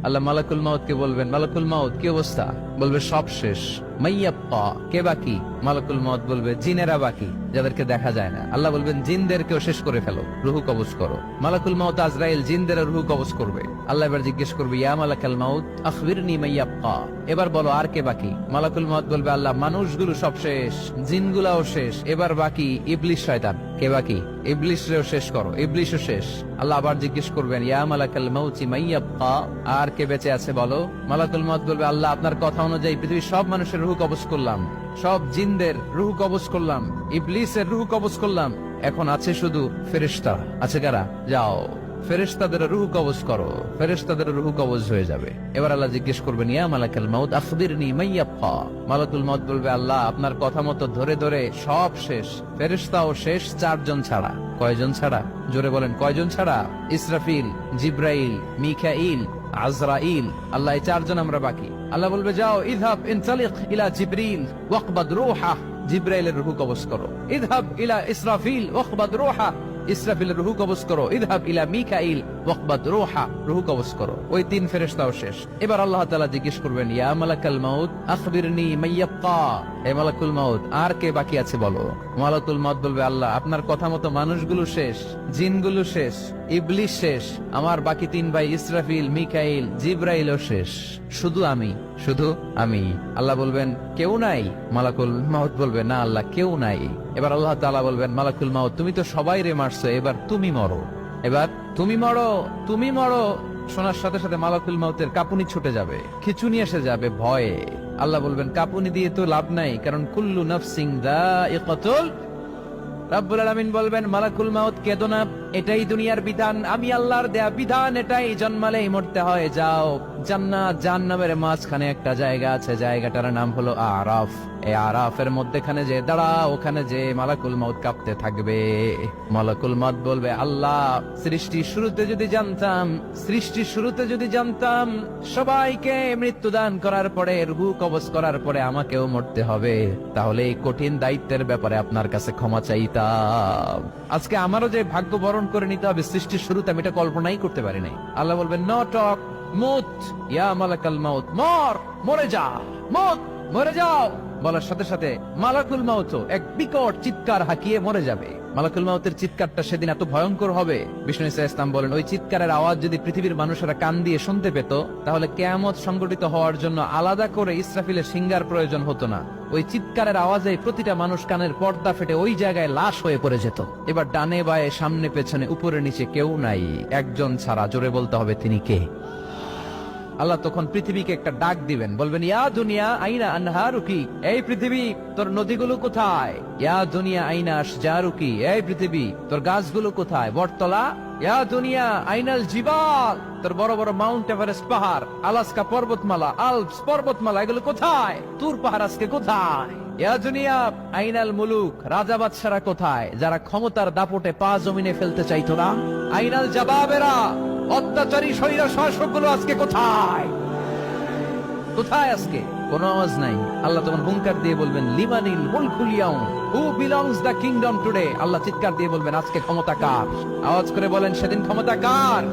আল্লাহ মালাকুল মাউত কে বলবেন, মালাকুল মাউত কি অবস্থা? বলবে সব শেষ। মাইয়াব্বা, কে বাকি? মালাকুল মাউত বলবে জিনেরা বাকি, যাদেরকে দেখা যায় না। আল্লাহ বলবেন জিনদেরকেও শেষ করে ফেলো, রুহু কবজ করো। মালাকুল মাউত আজরাইল জিনদের রুহু কবজ করবে। আল্লাহ এবার জিজ্ঞেস করবে, ইয়া মালাকাল মাউত আখবিরনি মাইয়াব্বা, এবার বলো আর কে বাকি? মালাকুল মাউত বলবে, আল্লাহ মানুষগুলো সব শেষ, জিনগুলাও শেষ, এবার বাকি ইবলিস শয়তান। কে বাকি? ইবলিসরেও শেষ করো, ইবলিসও শেষ। আল্লাহ আবার জিজ্ঞেস করবেন, ইয়া মালাকাল মাউতি মাইয়াব্বা, আর কে বেঁচে আছে বলো? মালাকুল মাউত বলবে, আল্লাহ আপনার কথা অনুযায়ী পৃথিবীর সব মানুষের রুহু কবজ করলাম, সব জিনদের রুহু কবজ করলাম, ইবলিসের রুহু কবজ করলাম, এখন আছে শুধু ফেরেশতা। আছে কারা? যাও ফেরেশতাদের রুহু কবজ করো। ফেরেশতাদের রুহু কবজ হয়ে যাবে। এবার আল্লাহ জিজ্ঞেস করবেন, ইয়া মালাকাল মাউত আখবিরনি মাইয়াব্বা। মালাকুল মাউত বলবে, আল্লাহ আপনার কথা মতো ধরে ধরে সব শেষ, ফেরেশতাও শেষ, 4 জন ছাড়া। কয়জন ছাড়া? জোরে বলেন, কয়জন ছাড়া? ইসরাফিল, জিব্রাইল, মিকাইল, আজরাইল। আল্লাহ এই 4 জন আমরা বাকি। আল্লাহ বলবে, যাও ইযহাব ইনতালিক ইলা জিবরিল ওয়াকবাদ রূহা, জিব্রাইলের রুহু কবজ করো। ইযহাব ইলা ইসরাফিল ওয়াকবাদ রূহা, ইসরাফিলের রুহু কবজ করো। ইযহাব ইলা মিকাইল ওয়াকবাদ রূহা, রুহু কবজ করো। ওই 3 ফেরেশতাও শেষ। এবার আল্লাহ তাআলা জিজ্ঞেস করবেন, ইয়া মালাকাল মাউত আখবিরনি মাইয়াব্বা, হে মালাকুল মাউত আর কে বাকি আছে বলো? মালাকুল মাউত বলবে, আল্লাহ আপনার কথা মতো মানুষগুলো শেষ, জিনগুলো শেষ, ইবলিস শেষ, আমার বাকি 3 ভাই ইসরাফিল, মিকাইল, জিব্রাইলও শেষ, শুধু আমি, শুধু আমি। আল্লাহ বলবেন, কেউ নাই? মালাকুল মাউত বলবে, না আল্লাহ কেউ নাই। এবার আল্লাহ তাআলা বলবেন, মালাকুল মাউত তুমি তো সবাই রে মারছো, এবার তুমি মরো, এবার তুমি মরো, তুমি মরো। শোনার সাথে সাথে মালাকুল মাউতের কাঁপুনি ছুটে যাবে, খিঁচুনি এসে যাবে ভয়ে। আল্লাহ বলবেন, কাঁপুনি দিয়ে তো লাভ নাই, কারণ কুল্লু নাফসিন যায়িকাতুল। রব্বুল আলামিন বলবেন, মালাকুল মাউত কেঁদো না, এটাই দুনিয়ার বিধান, আমি আল্লাহর দেয়া বিধান, এটাই জন্মালেই মরতে হয়। যাও জান্নাত জাহান্নামের মাঝখানে একটা জায়গা আছে, জায়গাটার নাম হলো আরাফ। এই আরাফের মধ্যখানে যে দাঁড়াও, ওখানে যে মালাকুল মাউত কাঁপতে থাকবে। মালাকুল মাউত বলবে, আল্লাহ সৃষ্টির শুরুতে যদি জানতাম, সৃষ্টির শুরুতে যদি জানতাম সবাইকে মৃত্যুদান করার পরে, রুহু কবজ করার পরে আমাকেও মরতে হবে, তাহলে এই কঠিন দায়িত্বের ব্যাপারে আপনার কাছে ক্ষমা চাইতাম। আজকে আমারও যে ভাগ্য বরণ করে নিতে হবে সৃষ্টির শুরুতে, আমি এটা কল্পনাই করতে পারি নাই। আল্লাহ বলবেন, নো টক, মুত ইয়া মালাকাল মাউত, মর, মরে যা, মুত, মরে যাও। বলার সাথে সাথে মালাকুল মাউত এক বিকট চিৎকার হাঁকিয়ে মরে যাবে। মালাকুল মাউতের চিৎকারটা সেদিন এত ভয়ঙ্কর হবে, বিষ্ণু ইসা ইসলাম বলেন, ওই চিৎকারের আওয়াজ যদি পৃথিবীর মানুষেরা কান দিয়ে শুনতে পেত, তাহলে কিয়ামত সংগঠিত হওয়ার জন্য আলাদা করে ইসরাফিলের সিঙ্গার প্রয়োজন হতো না। ওই চিৎকারের আওয়াজে প্রতিটা মানুষ কানের পর্দা ফেটে ওই জায়গায় লাশ হয়ে পড়ে যেত। এবার ডানে বায়ে সামনে পেছনে উপরে নিচে কেউ নাই, একজন ছাড়া। জোরে বলতে হবে, তিনি কে? আল্লাহ তখন পৃথিবীকে একটা ডাক দিবেন, বলবেন, ইয়া দুনিয়া আইনা আনহারুকি, এই পৃথিবী তোর নদীগুলো কোথায়? ইয়া দুনিয়া আইনা আশজারুকি, এই পৃথিবী তোর গাছগুলো কোথায়? বটতলা। ইয়া দুনিয়া আইনাল জিবাল, তোর বড় বড় মাউন্ট এভারেস্ট পাহাড়, আলাস্কা পর্বতমালা, আলপস পর্বতমালা, এগুলো কোথায়? তুর পাহাড় আজকে কোথায়? ইয়া দুনিয়া আইনাল মুলুক, রাজা বাদশারা কোথায়, যারা ক্ষমতার দাপটে পা জমিনে ফেলতে চাইতো না? আইনাল জাবাবেরা, অত্যাচারী স্বৈরা শাসকগুলো আজকে কোথায়? কোথায় আজকে? কোন আওয়াজ নাই। আল্লাহ তখন হুঙ্কার দিয়ে বলবেন, লিমানিল মুলকুল ইয়াউম, who belongs the kingdom today. আল্লাহ চিৎকার দিয়ে বলবেন, আজকে ক্ষমতা কার? আওয়াজ করে বলেন, সেদিন ক্ষমতা কার?